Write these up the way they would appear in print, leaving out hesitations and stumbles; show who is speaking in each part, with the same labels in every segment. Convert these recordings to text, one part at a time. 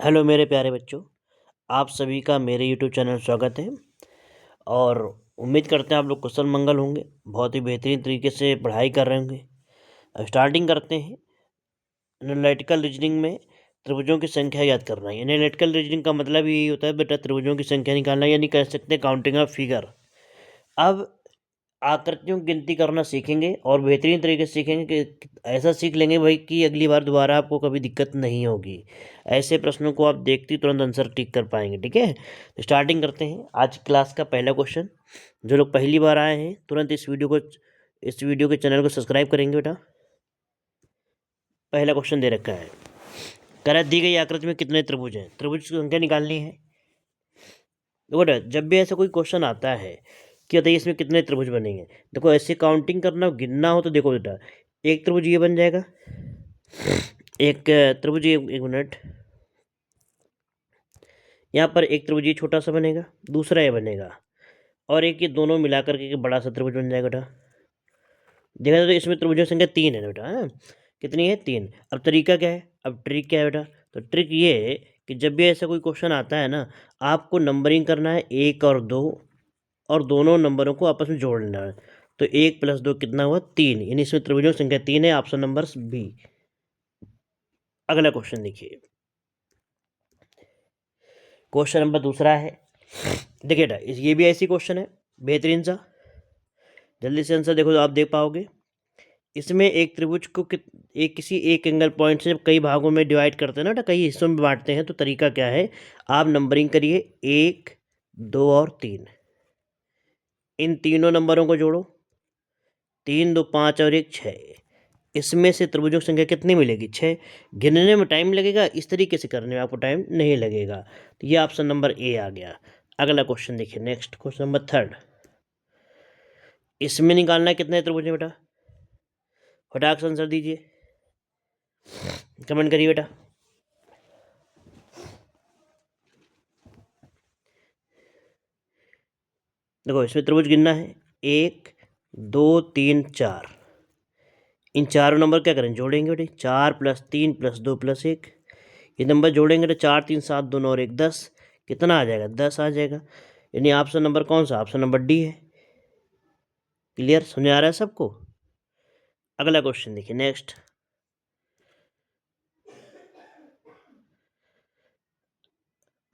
Speaker 1: Hello मेरे प्यारे बच्चों, आप सभी का मेरे यूट्यूब चैनल स्वागत है। और उम्मीद करते हैं आप लोग कुशल मंगल होंगे, बहुत ही बेहतरीन तरीके से पढ़ाई कर रहे होंगे। अब स्टार्टिंग करते हैं। एनालिटिकल रीजनिंग में त्रिभुजों की संख्या याद करना है। एनालिटिकल रीजनिंग का मतलब यही होता है बेटा, त्रिभुजों की संख्या निकालना, यानी कह सकते हैं काउंटिंग ऑफ फिगर। अब आकृतियों की गिनती करना सीखेंगे और बेहतरीन तरीके से सीखेंगे कि ऐसा सीख लेंगे भाई कि अगली बार दोबारा आपको कभी दिक्कत नहीं होगी। ऐसे प्रश्नों को आप देखते ही तुरंत आंसर टिक कर पाएंगे। ठीक है, तो स्टार्टिंग करते हैं आज क्लास का पहला क्वेश्चन। जो लोग पहली बार आए हैं तुरंत इस वीडियो के चैनल को सब्सक्राइब करेंगे बेटा। पहला क्वेश्चन दे रखा है, कह रहा है दी गई आकृति में कितने त्रिभुज हैं। त्रिभुज की संख्या निकालनी है। देखो बेटा, जब भी ऐसा कोई क्वेश्चन आता है कि बताइए इसमें कितने त्रिभुज बनेंगे, देखो ऐसे काउंटिंग करना गिनना हो तो देखो बेटा, एक त्रिभुज ये बन जाएगा, एक त्रिभुज एक मिनट, यहाँ पर एक त्रिभुज ये छोटा सा बनेगा, दूसरा ये बनेगा, और एक ये दोनों मिलाकर के एक बड़ा सा त्रिभुज बन जाएगा बेटा। देखा जाए तो इसमें त्रिभुजों की संख्या 3 है बेटा, है ना? कितनी है? 3। अब तरीका क्या है, अब ट्रिक क्या है बेटा? तो ट्रिक ये है कि जब भी ऐसा कोई क्वेश्चन आता है ना, आपको नंबरिंग करना है 1 और 2, और दोनों नंबरों को आपस में जोड़ लेना है। तो 1 + 2 कितना हुआ? 3, यानी इसमें त्रिभुजों की संख्या 3 है। Option number B. अगला क्वेश्चन देखिए, क्वेश्चन नंबर दूसरा है। देखिए बेटा, ये भी ऐसी क्वेश्चन है बेहतरीन सा, जल्दी से आंसर देखो तो आप देख पाओगे। इसमें एक त्रिभुज को किसी एक एंगल पॉइंट से जब कई भागों में डिवाइड करते हैं ना, कई हिस्सों में बांटते हैं, तो तरीका क्या है? आप नंबरिंग करिए 1, 2 और 3। इन तीनों नंबरों को जोड़ो, 3, 2, 5 और 1, 6। इसमें से त्रिभुजों की संख्या कितनी मिलेगी? 6। गिनने में टाइम लगेगा, इस तरीके से करने में आपको टाइम नहीं लगेगा। तो ये ऑप्शन नंबर ए आ गया। अगला क्वेश्चन देखिए, नेक्स्ट क्वेश्चन नंबर 3। इसमें निकालना है कितने त्रिभुज है बेटा, फटाक से आंसर दीजिए, कमेंट करिए बेटा। देखो इसमें त्रिभुज गिनना है 1, 2, 3, 4। इन चारों नंबर क्या करें? जोड़ेंगे बेटे, 4 + 3 + 2 + 1। ये नंबर जोड़ेंगे तो 4, 3, 7, 2, 9 और 1, 10। कितना आ जाएगा? 10 आ जाएगा। यानी ऑप्शन नंबर कौन सा? ऑप्शन नंबर डी है। क्लियर? समझ आ रहा है सबको? अगला क्वेश्चन देखिए, नेक्स्ट।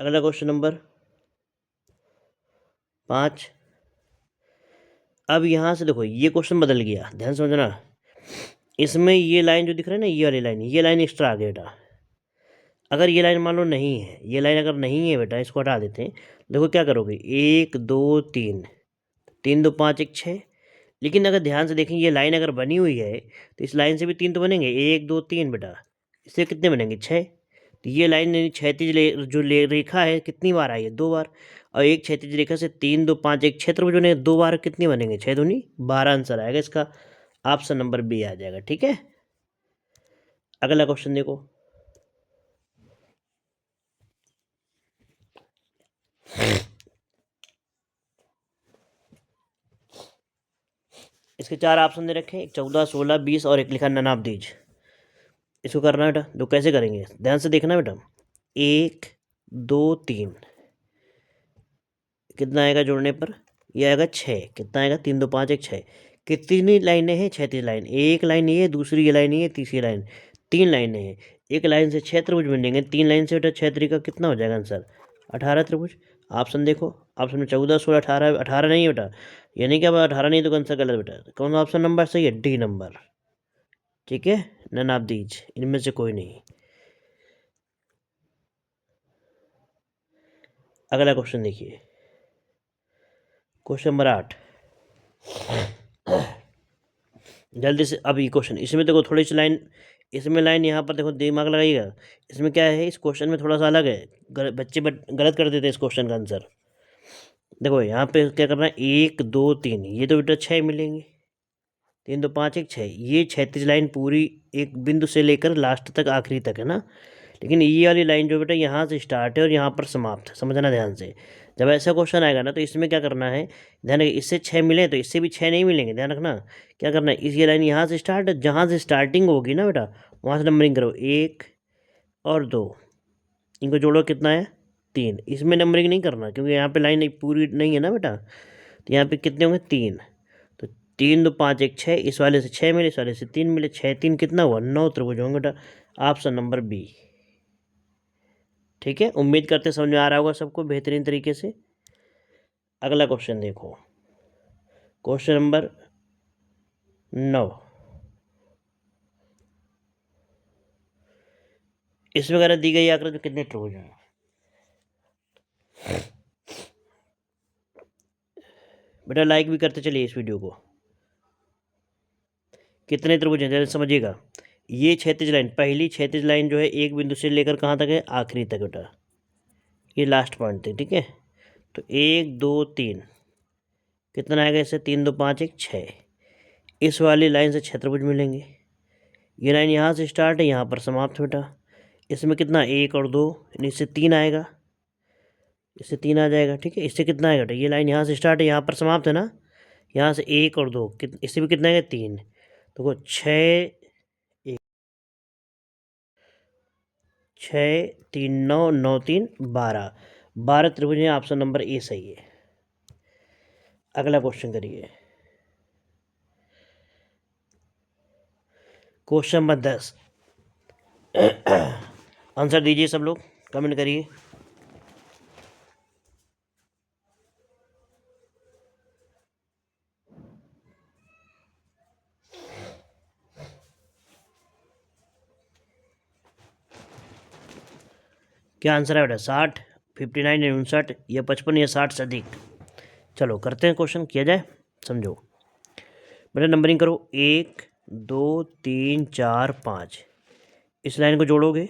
Speaker 1: अगला क्वेश्चन नंबर 5। अब यहाँ से देखो ये क्वेश्चन बदल गया, ध्यान समझना। इसमें ये लाइन जो दिख रहा है ना, ये वाली लाइन, ये लाइन एक्स्ट्रा आ गई बेटा। अगर ये लाइन मान लो नहीं है, ये लाइन अगर नहीं है बेटा, इसको हटा देते हैं। देखो क्या करोगे, 1, 2, 3, 3, 2, 5, 1, 6। लेकिन अगर ध्यान से देखें, ये लाइन अगर बनी हुई है तो इस लाइन से भी 3 तो बनेंगे, 1, 2, 3 बेटा। इससे कितने बनेंगे? 6। तो ये लाइन यानी क्षैतिज रेखा है, कितनी बार आई है? 2 बार। और एक क्षैतिज रेखा से 3, 2, 5, 1, 6 त्रिभुज बने, 2 बार कितनी बनेंगे? 6 दूनी 12 आंसर आएगा इसका। ऑप्शन नंबर बी आ जाएगा। ठीक है, अगला क्वेश्चन देखो। इसके 4 ऑप्शन दे रखे हैं, एक 14, 16, 20 और एक लिखा नन ऑफ दीज। इसको करना है बेटा, तो कैसे करेंगे ध्यान से देखना बेटा। 1, 2, 3 कितना आएगा जोड़ने पर? ये आएगा 6। कितना आएगा? 3, 2, 5, 1, 6। कितनी लाइनें हैं? 36 लाइन। एक लाइन ये, दूसरी ये लाइन ये, तीसरी लाइन, 3 लाइनें हैं। एक लाइन से 6 त्रिभुज बनेंगे, 3 लाइन से बेटा 6 त्रिका कितना हो जाएगा आंसर? 18 त्रिभुज। ऑप्शन देखो, ऑप्शन में 14, 16, 18, 18 नहीं है बेटा, यानी कि अब 18 नहीं तो आंसर गलत बेटा। कौन सा ऑप्शन नंबर सही है? D number. ठीक है, नन ऑफ दीज, इनमें से कोई नहीं। अगला क्वेश्चन देखिए, क्वेश्चन नंबर 8। जल्दी से अब ये क्वेश्चन, इसमें देखो थोड़ी सी लाइन, इसमें लाइन यहाँ पर देखो, दिमाग लगाइएगा। इसमें क्या है, इस क्वेश्चन में थोड़ा सा अलग है, बच्चे गलत कर देते हैं इस क्वेश्चन का आंसर। देखो यहाँ पे क्या करना है, 1, 2, 3, ये तो बेटा 6 मिलेंगे, 3, 2, 5, 1, 6। ये क्षैतिज लाइन पूरी एक बिंदु से लेकर लास्ट तक, आखिरी तक है ना। लेकिन ये वाली लाइन जो बेटा यहाँ से स्टार्ट है और यहाँ पर समाप्त है, समझना ध्यान से। जब ऐसा क्वेश्चन आएगा ना, तो इसमें क्या करना है, ध्यान रखिए, इससे 6 मिले तो इससे भी 6 नहीं मिलेंगे, ध्यान रखना। क्या करना है, इस ये लाइन यहाँ से स्टार्ट है, जहाँ से स्टार्टिंग होगी ना बेटा, वहाँ से नंबरिंग करो, 1 और 2, इनको जोड़ो कितना है 3। इसमें नंबरिंग नहीं करना क्योंकि यहाँ पे लाइन पूरी नहीं है ना बेटा, तो यहाँ पे कितने होंगे 3। तो 3 2 5 1 6, इस वाले से 6 मिले, इस वाले से 3 मिले, 6 3 कितना हुआ 9 त्रिभुज होंगे बेटा। Option number B. ठीक है, उम्मीद करते समझ में आ रहा होगा सबको बेहतरीन तरीके से। अगला क्वेश्चन देखो, क्वेश्चन नंबर 9। इसमें अगर दी गई आकृति में कितने त्रिभुज हैं? बेटा लाइक भी करते चलिए इस वीडियो को। कितने त्रिभुज हैं जरा समझिएगा। ये क्षैतिज लाइन, पहली क्षैतिज लाइन जो है एक बिंदु से लेकर कहाँ तक है, आखिरी तक बेटा, ये लास्ट पॉइंट थे। ठीक है, तो 1 2 3 कितना आएगा इससे, 3 2 5 1 6। इस वाली लाइन से 6 त्रिभुज मिलेंगे। ये लाइन यहाँ से स्टार्ट है, यहाँ पर समाप्त बेटा। इसमें कितना 1 और 2, यानी इससे 3 आएगा, इससे 3 आ जाएगा। ठीक है, इससे कितना आएगा बेटा, ये लाइन यहाँ से स्टार्ट है, यहाँ पर समाप्त है ना, यहाँ से 1 और 2, इससे भी कितना आएगा 3। तो 6 6 3 9 9 3 12, 12 त्रिभुज हैं। ऑप्शन नंबर ए सही है। अगला क्वेश्चन करिए, क्वेश्चन नंबर 10। आंसर दीजिए सब लोग, कमेंट करिए। क्या आंसर है बेटा, 60 59 या 59 या 55 या 60 से अधिक? चलो करते हैं क्वेश्चन, किया जाए, समझो बेटा। नंबरिंग करो 1 2 3 4 5। इस लाइन को जोड़ोगे,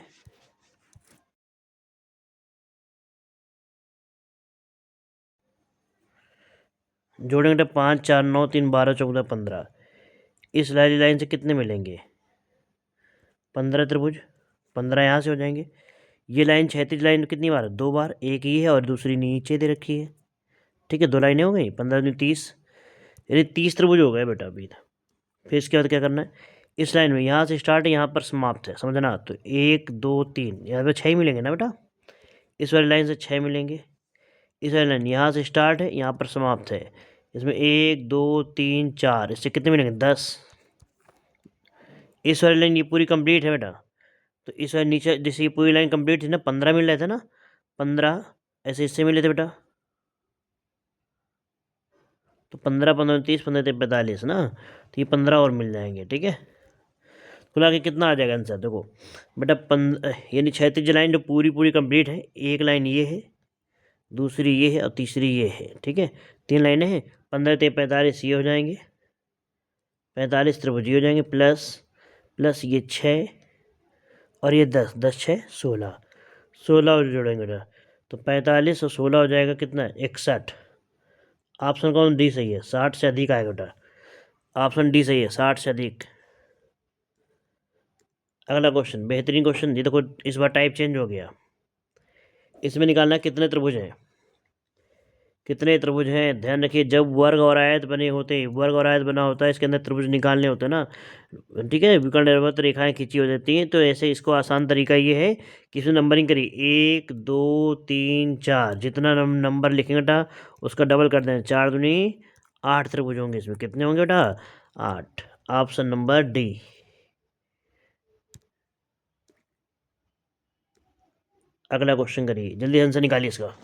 Speaker 1: जोड़ेंगे तो 5 4 9 3 12 14 15। इस लाइन से कितने मिलेंगे, 15 त्रिभुज। 15 यहाँ से हो जाएंगे। ये लाइन क्षैतिज लाइन कितनी बार, 2 बार, एक ये है और दूसरी नीचे दे रखी है। ठीक है, 2 लाइनें हो गई, 15 दूनी 30, यानी 30 त्रिभुज हो गए बेटा अभी। फिर इसके बाद क्या करना है, इस लाइन में यहाँ से स्टार्ट है, यहाँ पर समाप्त है, समझना। तो 1 2 3 यहाँ पर 6 मिलेंगे ना बेटा, इस वाली लाइन से 6 मिलेंगे। इस वाली लाइन यहाँ से स्टार्ट है, यहाँ पर समाप्त है, इसमें 1 2 3 4, इससे कितने मिलेंगे 10। इस वाली लाइन ये पूरी कंप्लीट है बेटा, तो इस वाली नीचे जैसे ये पूरी लाइन कंप्लीट थी ना, 15 मिल रहे थे ना, 15 ऐसे इससे मिले थे बेटा। तो 15 15 30 15 45 ना, तो ये 15 और मिल जाएंगे। ठीक है, खुला के कितना आ जाएगा आंसर देखो बेटा, यानी क्षैतिज लाइन जो पूरी पूरी कंप्लीट है, एक लाइन ये है, दूसरी ये है और तीसरी ये है। ठीक है, 3 लाइनें हैं, 15 ते 45 ये हो जाएंगे, 45 त्रिभुज हो जाएंगे, प्लस प्लस ये 6 और ये 10, 10 6 16, 16 और जोड़ेंगे बेटा, तो 45 और 16 हो जाएगा कितना, 61। ऑप्शन कौन डी सही है, 60 से अधिक आएगा बेटा। ऑप्शन डी सही है, 60 से अधिक। अगला क्वेश्चन, बेहतरीन क्वेश्चन, ये देखो इस बार टाइप चेंज हो गया। इसमें निकालना है कितने त्रिभुज हैं, कितने त्रिभुज हैं। ध्यान रखिए, जब वर्ग और आयत बने होते हैं, वर्ग और आयत बना होता है, इसके अंदर त्रिभुज निकालने होते हैं ना। ठीक है, विकर्ण निर्भर रेखाएं खींची हो जाती हैं, तो ऐसे इसको आसान तरीका ये है कि इसमें नंबरिंग करिए 1 2 3 4, जितना नंबर लिखेंगे बेटा उसका डबल कर दें, 4 दूनी 8 त्रिभुज होंगे। इसमें कितने होंगे बेटा, 8। Option number D. अगला क्वेश्चन करिए, जल्दी आंसर निकालिए इसका।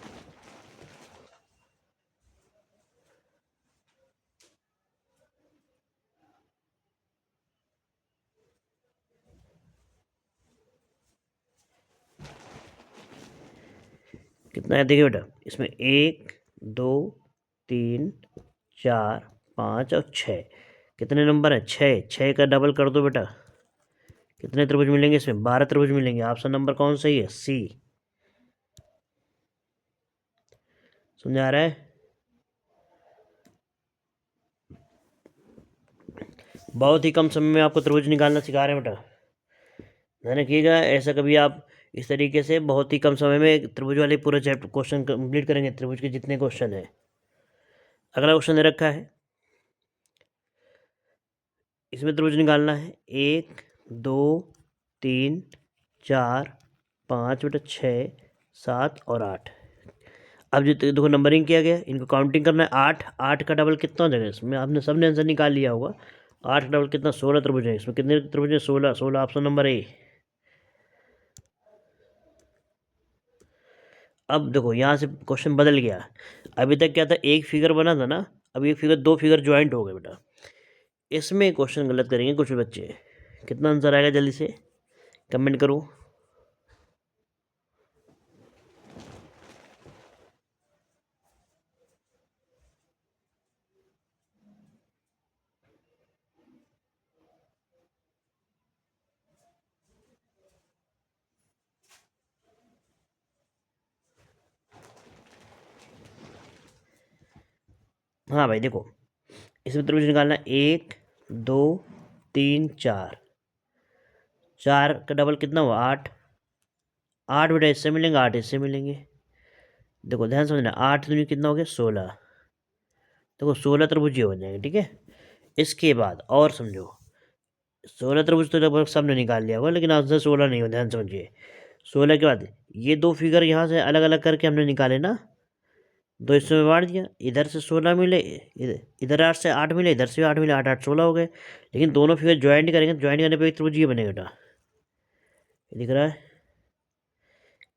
Speaker 1: कितना है देखिए बेटा, इसमें 1 2 3 4 5 और 6, कितने नंबर है, 6। 6 का डबल कर दो बेटा, कितने त्रिभुज मिलेंगे इसमें, 12 त्रिभुज मिलेंगे। ऑप्शन नंबर कौन सही है, सी। समझ आ रहा है, बहुत ही कम समय में आपको त्रिभुज निकालना सिखा रहे हैं बेटा, ध्यान रखिएगा। ऐसा कभी आप इस तरीके से बहुत ही कम समय में त्रिभुज वाले पूरे चैप्टर क्वेश्चन कंप्लीट करेंगे, त्रिभुज के जितने क्वेश्चन है। अगला क्वेश्चन दे रखा है, इसमें त्रिभुज निकालना है 1 2 3 4 5 बटा 6, 7 और 8। अब जो देखो नंबरिंग किया गया, इनको काउंटिंग करना है। 8, 8 का डबल कितना हो जाएगा इसमें, आपने सबने आंसर निकाल लिया होगा। 8 का डबल कितना, 16 त्रिभुज है। इसमें कितने त्रिभुज है, 16। 16 ऑप्शन नंबर ए। अब देखो यहाँ से क्वेश्चन बदल गया। अभी तक क्या था, एक फिगर बना था ना, अब ये फिगर, दो फिगर ज्वाइंट हो गए बेटा। इसमें क्वेश्चन गलत करेंगे कुछ बच्चे। कितना आंसर आएगा जल्दी से कमेंट करो। हाँ भाई देखो, इसमें त्रिभुज निकालना, 1 2 3 4। 4 का डबल कितना हुआ, 8। 8 बेटा इससे मिलेंगे, 8 इससे मिलेंगे। देखो ध्यान समझना, 8 दूनी कितना हो गया, 16। देखो 16 त्रिभुज ये हो जाएंगे, ठीक है। इसके बाद और समझो, 16 त्रिभुज तो लगभग सबने निकाल लिया होगा, लेकिन आंसर 16 नहीं हो, ध्यान समझिए। 16 के बाद ये दो फिगर यहाँ से अलग अलग करके हमने निकाले ना, दो हिस्सों में बांट दिया। इधर से 16 मिले, इधर 8 से 8 मिले, इधर से 8 मिले, 8 8 16 हो गए। लेकिन दोनों फिगर ज्वाइंट करेंगे, ज्वाइंट करने पर एक त्रिभुज ये बनेगा बेटा, दिख रहा है।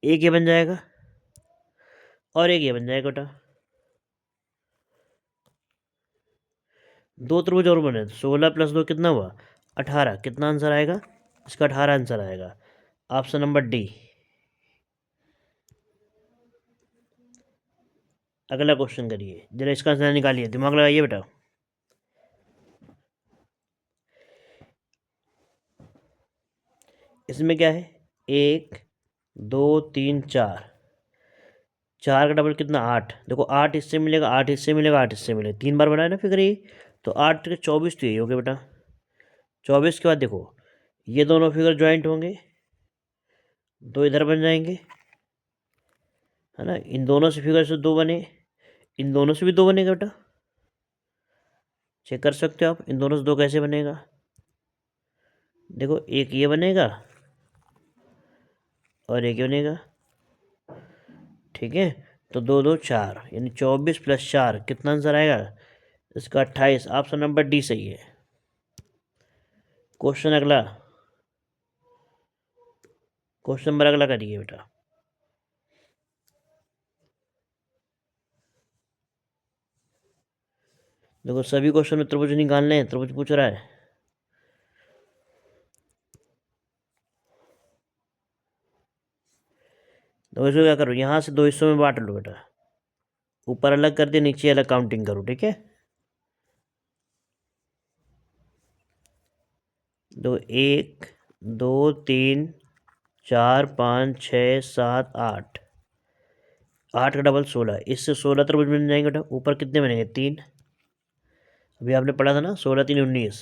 Speaker 1: एक ये बन जाएगा और एक ये बन जाएगा बेटा। दो त्रिभुज और बने, 16 + 2 कितना हुआ, 18। कितना आंसर आएगा इसका, 18 आंसर आएगा, ऑप्शन नंबर डी। अगला क्वेश्चन करिए, जरा इसका आंसर निकालिए, दिमाग लगाइए बेटा। इसमें क्या है, 1 2 3 4। 4 का डबल कितना, 8। देखो 8 इससे मिलेगा, 8 इससे मिलेगा, 8 इससे मिलेगा, 3 बार बनाया ना फिगर ये, तो 8 के 24 तो यही हो गया बेटा। 24 के बाद देखो ये दोनों फिगर ज्वाइंट होंगे, दो इधर बन जाएंगे, है ना। इन दोनों से फिगर से दो बने, इन दोनों से भी दो बनेगा बेटा, चेक कर सकते हो आप। इन दोनों से दो कैसे बनेगा, देखो एक ये बनेगा और एक ये बनेगा, ठीक है। तो 2 2 4, यानी 24 + 4 कितना आंसर आएगा इसका, 28। ऑप्शन नंबर डी सही है। क्वेश्चन अगला, क्वेश्चन नंबर अगला करिए बेटा। देखो सभी क्वेश्चन में त्रिभुज निकालने हैं, त्रिभुज पूछ रहा है। तो इसको क्या करो, यहाँ से दो हिस्सों में बांट लो बेटा, ऊपर अलग कर दिया, नीचे अलग काउंटिंग करो, ठीक है। दो 1 2 3 4 5 6 7 8। 8 का डबल 16, इससे 16 त्रिभुज बन जाएंगे बेटा। ऊपर कितने बनेंगे, 3। अभी आपने पढ़ा था ना, 16 3 19।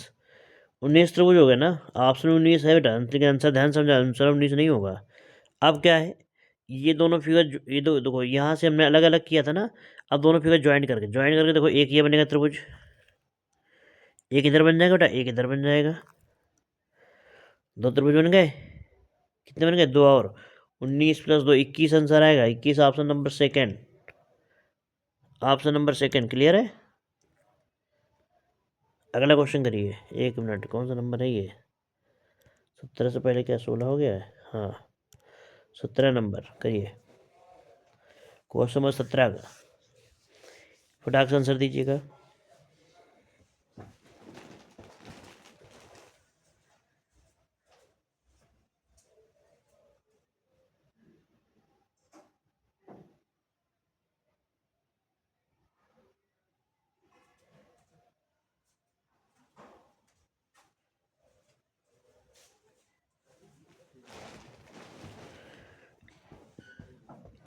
Speaker 1: 19 त्रिभुज हो गए ना, ऑप्शन 19 है बेटा, लेकिन आंसर ध्यान समझा, आंसर 19 नहीं होगा। अब क्या है, ये दोनों फिगर, ये दो देखो यहाँ से हमने अलग अलग किया था ना, अब दोनों फिगर ज्वाइंट करके देखो, एक ये बनेगा त्रिभुज, एक इधर बन जाएगा बेटा, एक इधर बन जाएगा। दो त्रिभुज बन गए, कितने बन गए, दो और। 19 + 2 21 आंसर आएगा, 21 option number second. Option number second clear है। अगला क्वेश्चन करिए, 1 मिनट, कौन सा नंबर है ये, 17 से पहले क्या 16 हो गया है, हाँ 17 नंबर करिए, क्वेश्चन नंबर 17 का फटाक से आंसर दीजिएगा।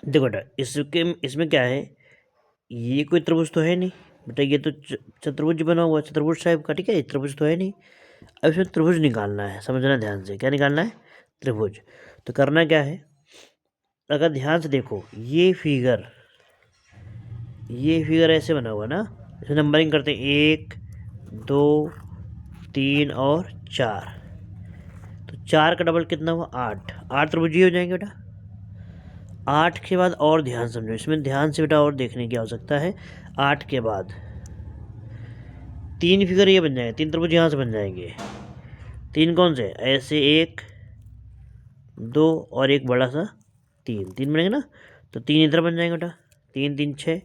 Speaker 1: देखो बेटा, इसमें क्या है, ये कोई त्रिभुज तो है नहीं बेटा, ये तो चतुर्भुज बना हुआ, चतुर्भुज टाइप का, ठीक है, त्रिभुज तो है नहीं। अब इसमें त्रिभुज निकालना है, समझना ध्यान से, क्या निकालना है, त्रिभुज। तो करना क्या है, अगर ध्यान से देखो ये फिगर ऐसे बना हुआ ना, इसे नंबरिंग करते हैं, 1 2 3 और 4। तो 4 का डबल कितना हुआ, 8। 8 त्रिभुज हो जाएंगे बेटा, 8 के बाद और ध्यान समझो, इसमें ध्यान से बेटा और देखने की आवश्यकता है। 8 के बाद 3 फिगर ये बन जाएंगे, 3 त्रिभुज यहाँ से बन जाएंगे। 3 कौन से? ऐसे 1 2 और एक बड़ा सा 3 बनेंगे ना। तो 3 इधर बन जाएंगे बेटा, 3 3 6,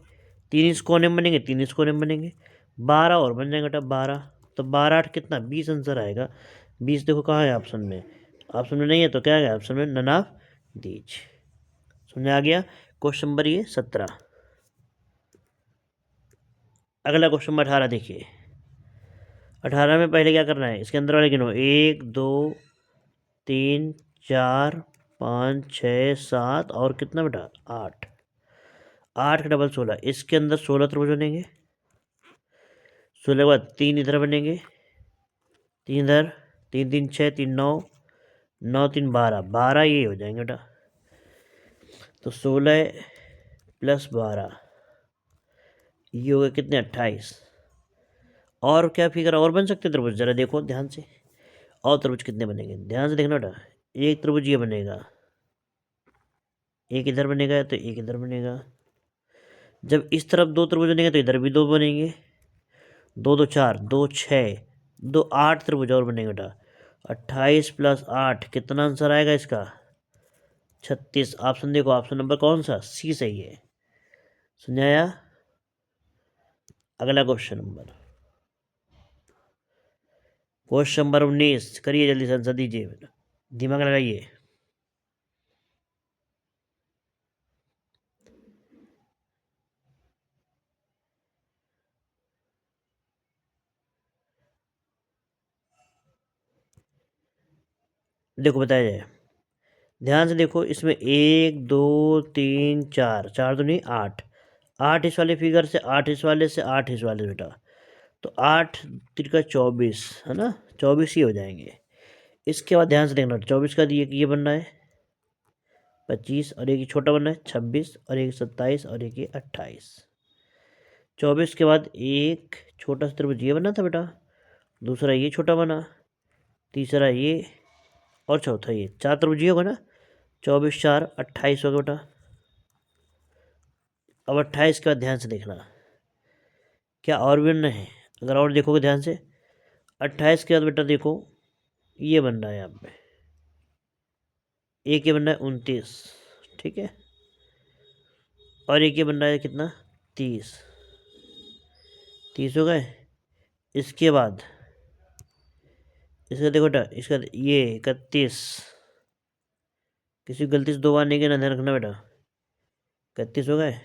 Speaker 1: 3 इस कोने में बनेंगे, 3 इस कोने में बनेंगे, 12 और बन जाएंगे बेटा 12। तो 12 8 कितना? 20 आंसर आएगा। 20 देखो कहाँ है ऑप्शन में, ऑप्शन में नहीं है तो क्या है ऑप्शन में? None of these. समझ आ गया? क्वेश्चन नंबर ये 17। अगला क्वेश्चन नंबर 18 देखिए। 18 में पहले क्या करना है, इसके अंदर वाले गिनो, 1 2 3 4 5 6 7 और कितना बेटा? 8। 8 का डबल 16, इसके अंदर 16 त्रिभुज बनेंगे। 16 के बाद 3 इधर बनेंगे, 3 इधर, 3 3 6 3 9, 9 3 12, 12 ये हो जाएंगे बेटा। तो 16 प्लस 12 ये हो गए कितने? 28। और क्या फिगर और बन सकते त्रिभुज? जरा देखो ध्यान से, और त्रिभुज कितने बनेंगे ध्यान से देखना बेटा। एक त्रिभुज ये बनेगा, एक इधर बनेगा तो एक इधर बनेगा। जब इस तरफ 2 त्रिभुज बनेंगे तो इधर भी 2 बनेंगे, 2 2 4 2 6 2 8 त्रिभुज और बनेंगे बेटा। 28 प्लस 8 कितना आंसर आएगा इसका? 36। ऑप्शन देखो, ऑप्शन नंबर कौन सा? सी सही है। समझाया? अगला क्वेश्चन नंबर 19 करिए, जल्दी से आंसर दीजिए बेटा, दिमाग लगाइए। देखो बताया जाए, ध्यान से देखो, इसमें 1 2 3 4, 4 तो नहीं 8, 8 इस वाले फिगर से, 8 इस वाले से, 8 इस वाले बेटा। तो 8 तिरका 24 है ना, 24 ही हो जाएंगे। इसके बाद ध्यान से देखना, 24 का ये बन रहा है 25, और एक ही छोटा बन रहा है 26, और एक 27, और एक 28। 24 के बाद एक छोटा सा त्रिभुज ये बना था बेटा, दूसरा ये छोटा बना, तीसरा ये, और चौथा ये, 4 त्रिभुज ये होगा ना। 24 4 28 होगा बेटा। अब 28 के बाद ध्यान से देखना, क्या और भी बनना है? अगर और देखोगे ध्यान से, 28 के बाद बेटा देखो ये बन रहा है यहाँ पे, एक ये बन रहा है 29, ठीक है, और एक ये बन रहा है कितना? 30। 30 हो गए। इसके बाद इसका देखो बेटा, इसका ये 31, किसी गलती से 2 बार नहीं गिना, ध्यान रखना बेटा। 31 हो गए।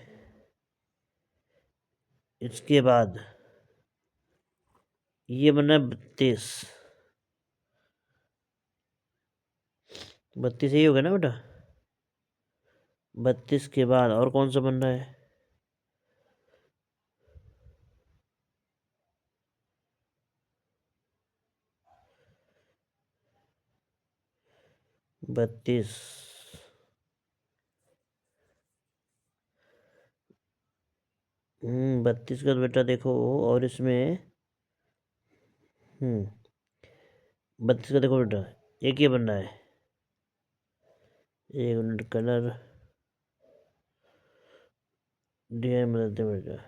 Speaker 1: इसके बाद ये बन रहा है 32, 32 ही होगा ना बेटा। 32 के बाद और कौन सा बन रहा है? 32, 32 का बेटा देखो, और इसमें 32 का देखो बेटा, एक ये बन रहा है, एक मिनट, कलर डिजाइन बदलते बेटा,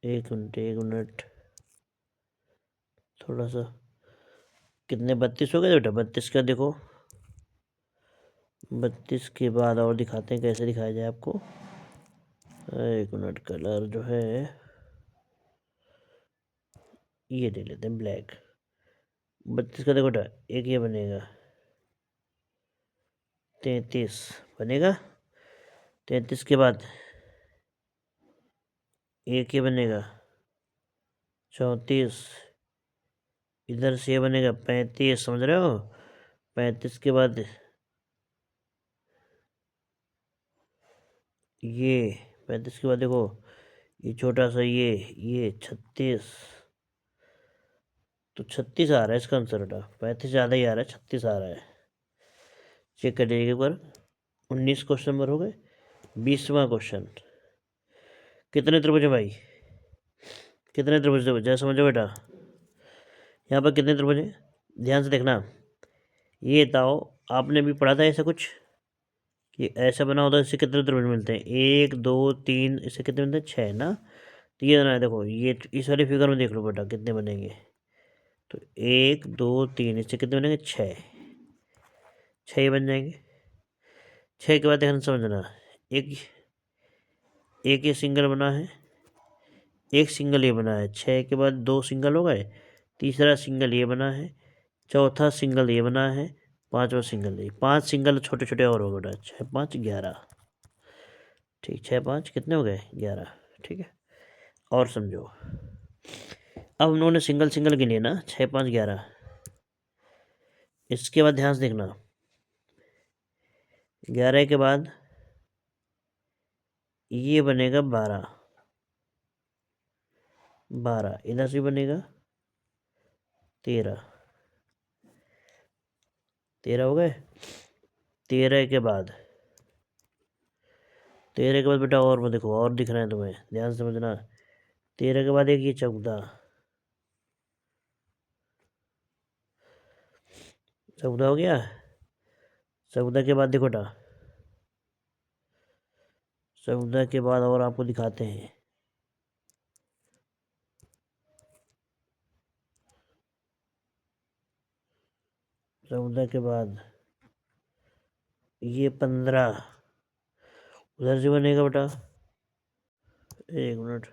Speaker 1: एक मिनट, थोड़ा सा, कितने? 32 हो गए बेटा। 32 का देखो, 32 के बाद और दिखाते हैं कैसे दिखाया जाए आपको। एक मिनट, कलर जो है ये ले लेते हैं ब्लैक। 32 का देखो बेटा, एक ये बनेगा, 33 बनेगा। 33 के बाद एक ये बनेगा 34, इधर से ये बनेगा 35, समझ रहे हो? 35 के बाद ये, 35 के बाद देखो ये छोटा सा ये 36, तो 36 आ रहा है इसका आंसर बेटा। 35 ज़्यादा ही आ रहा है, 36 आ रहा है। चेक करिएगा एक बार। 19 क्वेश्चन नंबर हो गए। 20वां क्वेश्चन, कितने त्रिभुज है भाई? कितने त्रिभुज है? जरा समझो बेटा, यहाँ पर कितने त्रिभुज हैं ध्यान से देखना। ये बताओ, आपने भी पढ़ा था ऐसा कुछ? कि ऐसा बना होता है, इससे कितने त्रिभुज मिलते हैं? 1 2 3, इससे कितने मिलते हैं? 6 ना। तो ये बना है, देखो ये इस वाली फिगर में देख लो बेटा कितने बनेंगे। तो 1 2 3, इससे कितने बनेंगे? 6। 6 बन जाएंगे। 6 के बाद ध्यान समझना, एक एक ये सिंगल बना है, एक सिंगल ये बना है। 6 के बाद 2 सिंगल हो गए, तीसरा सिंगल ये बना है, चौथा सिंगल ये बना है, पांचवा सिंगल ये। 5 सिंगल छोटे छोटे और हो गए बेटा। 6 5 11। ठीक, 6 5 कितने हो गए? 11। ठीक है, और समझो। अब उन्होंने सिंगल सिंगल गिने ना, 6 5 11। इसके बाद ध्यान से देखना, 11 के बाद ये बनेगा 12। 12 इधर से बनेगा 13। 13 हो गए। 13 के बाद, 13 के बाद बेटा और मैं देखो और दिख रहे हैं तुम्हें, ध्यान से समझना। 13 के बाद एक ये 14। 14 हो गया। 14 के बाद देखो बेटा, 14 के बाद और आपको दिखाते हैं। 14 के बाद ये 15 उधर से बनेगा बेटा। एक मिनट,